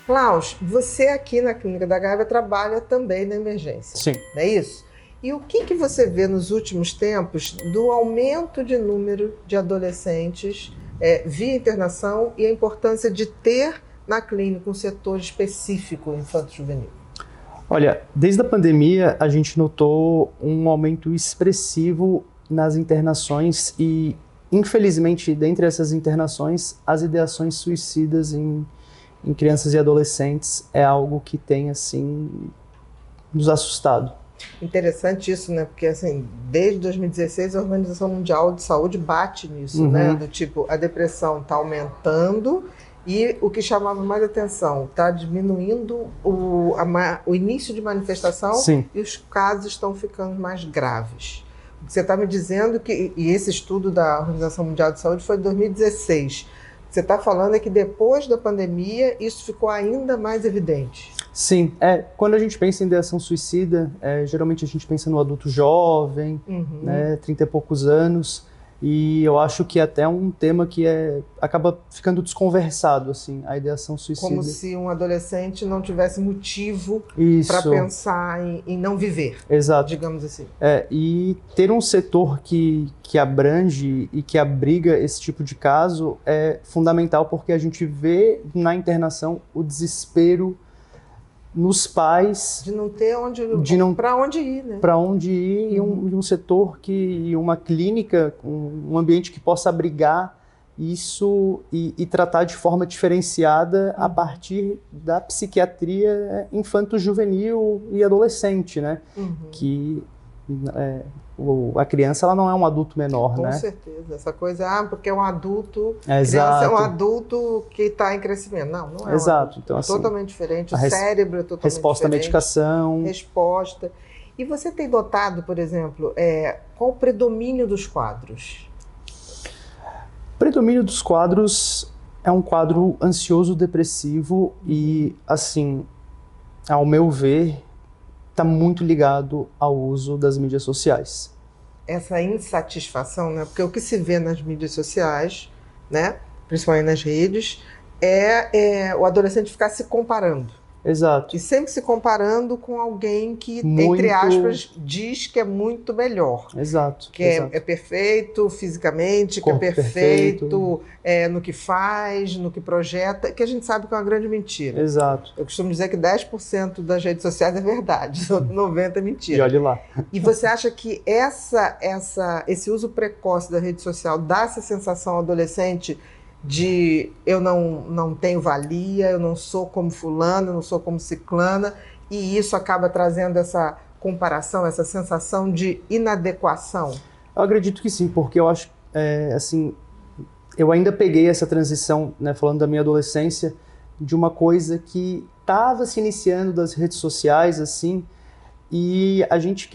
Klaus, você aqui na Clínica da Gávea trabalha também na emergência. Sim. Não é isso? E o que você vê nos últimos tempos do aumento de número de adolescentes via internação e a importância de ter na clínica um setor específico infanto-juvenil? Olha, desde a pandemia a gente notou um aumento expressivo nas internações e, infelizmente, dentre essas internações, as ideações suicidas em crianças e adolescentes é algo que tem, assim, nos assustado. Interessante isso, né? Porque, assim, desde 2016 a Organização Mundial de Saúde bate nisso, né? Do tipo, a depressão está aumentando e o que chamava mais atenção, está diminuindo o início de manifestação. Sim. E os casos estão ficando mais graves. Você está me dizendo que, e esse estudo da Organização Mundial de Saúde foi de 2016, você está falando é que depois da pandemia isso ficou ainda mais evidente. Sim, quando a gente pensa em ideação suicida, geralmente a gente pensa no adulto jovem, né, 30 e poucos anos, e eu acho que até um tema que acaba ficando desconversado, assim, a ideação suicida. Como se um adolescente não tivesse motivo para pensar em não viver. Exato. Digamos assim. E ter um setor que abrange e que abriga esse tipo de caso é fundamental, porque a gente vê na internação o desespero nos pais de não ter para onde ir, né? Para onde ir e um setor e uma clínica, um ambiente que possa abrigar isso e tratar de forma diferenciada a partir da psiquiatria infanto-juvenil e adolescente, né? Que a criança ela não é um adulto menor, Com né? Com certeza. Essa coisa, porque é um adulto, Exato. Criança é um adulto que está em crescimento. Não é. Exato. Então, assim, totalmente diferente, o cérebro é totalmente resposta diferente. À medicação. Resposta. E você tem notado, por exemplo, qual o predomínio dos quadros? O predomínio dos quadros é um quadro ansioso, depressivo e, assim, ao meu ver, está muito ligado ao uso das mídias sociais. Essa insatisfação, né? Porque o que se vê nas mídias sociais, né? Principalmente nas redes, é o adolescente ficar se comparando. Exato. E sempre se comparando com alguém que, entre aspas, diz que é muito melhor. Exato. Que é perfeito fisicamente, que é perfeito no que faz, no que projeta, que a gente sabe que é uma grande mentira. Exato. Eu costumo dizer que 10% das redes sociais é verdade, 90% é mentira. E olhe lá. E você acha que esse uso precoce da rede social dá essa sensação ao adolescente de eu não tenho valia, eu não sou como fulano, eu não sou como ciclana, e isso acaba trazendo essa comparação, essa sensação de inadequação? Eu acredito que sim, porque eu acho, assim, eu ainda peguei essa transição, né, falando da minha adolescência, de uma coisa que estava se iniciando das redes sociais, assim, e a gente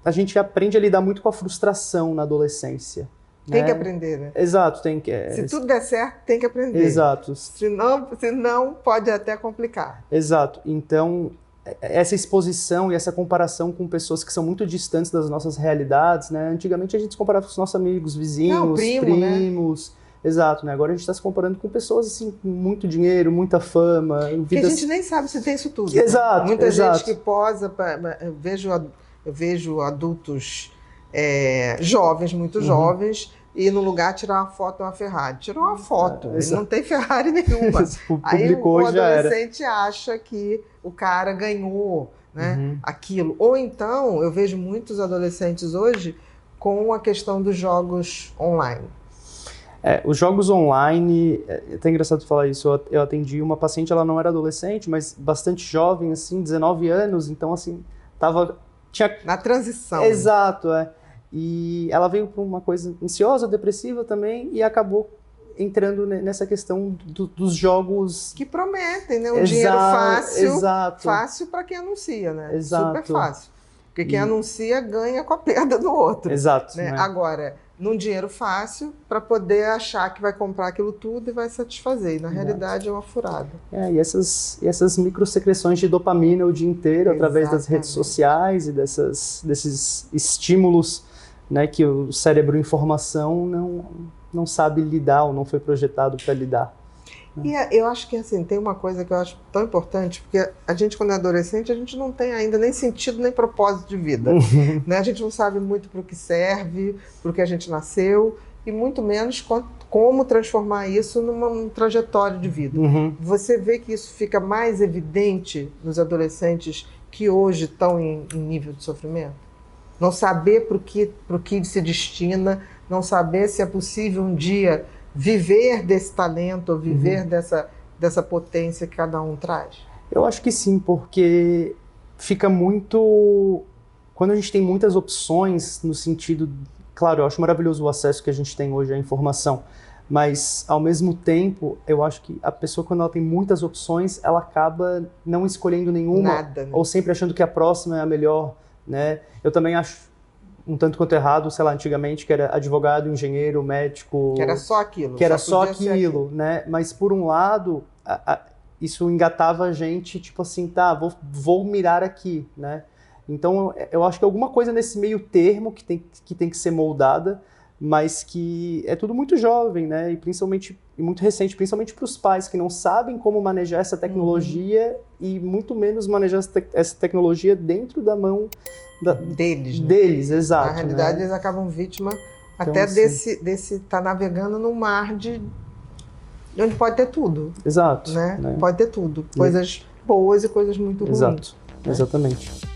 a gente aprende a lidar muito com a frustração na adolescência. Tem que aprender, né? Exato, tem que. Se tudo der certo, tem que aprender. Exato. Se não, pode até complicar. Exato. Então, essa exposição e essa comparação com pessoas que são muito distantes das nossas realidades, né? Antigamente a gente se comparava com os nossos amigos, vizinhos, primos. Né? Exato, né? Agora a gente está se comparando com pessoas assim, com muito dinheiro, muita fama. Que a gente nem sabe se tem isso tudo. Exato. Né? Muita gente que posa. Eu vejo adultos jovens, muito jovens, e no lugar tirar uma foto de uma Ferrari. Tirou uma foto, ele não tem Ferrari nenhuma. Aí o adolescente acha que o cara ganhou, né, aquilo. Ou então, eu vejo muitos adolescentes hoje com a questão dos jogos online. Os jogos online, é até engraçado falar isso, eu atendi uma paciente, ela não era adolescente, mas bastante jovem, assim, 19 anos, então assim, tinha... Na transição. Exato, E ela veio por uma coisa ansiosa, depressiva também, e acabou entrando nessa questão dos jogos... Que prometem, né? Dinheiro fácil. Exato. Fácil para quem anuncia, né? Exato. Super fácil. Porque quem anuncia ganha com a perda do outro. Exato. Né? Agora, num dinheiro fácil, para poder achar que vai comprar aquilo tudo e vai satisfazer. E na realidade é uma furada. E essas microsecreções de dopamina o dia inteiro, através das redes sociais e desses estímulos, né, que o cérebro em formação não sabe lidar ou não foi projetado para lidar. E eu acho que assim, tem uma coisa que eu acho tão importante, porque a gente, quando é adolescente, a gente não tem ainda nem sentido nem propósito de vida. Né? A gente não sabe muito para o que serve, para o que a gente nasceu, e muito menos como transformar isso numa trajetória de vida. Você vê que isso fica mais evidente nos adolescentes que hoje estão em nível de sofrimento? Não saber para o que se destina, não saber se é possível um dia viver desse talento, ou viver dessa potência que cada um traz? Eu acho que sim, porque fica muito... Quando a gente tem muitas opções no sentido... Claro, eu acho maravilhoso o acesso que a gente tem hoje à informação, mas, ao mesmo tempo, eu acho que a pessoa, quando ela tem muitas opções, ela acaba não escolhendo nenhuma. Nada, né? Ou sempre achando que a próxima é a melhor, né? Eu também acho um tanto quanto errado, sei lá, antigamente, que era advogado, engenheiro, médico... Que era só aquilo. Que era só aquilo, né? Mas, por um lado, isso engatava a gente, tipo assim, tá, vou mirar aqui, né? Então, eu acho que alguma coisa nesse meio termo que tem que ser moldada, mas que é tudo muito jovem, né? E muito recente, principalmente para os pais que não sabem como manejar essa tecnologia e muito menos manejar essa tecnologia dentro da mão deles. Né? Deles, exato. Na realidade, né? eles acabam vítima Então, até assim, desse tá navegando num mar de onde pode ter tudo. Exato. Né? Né? Pode ter tudo. Coisas boas e coisas muito ruins. Exato. Né? Exatamente.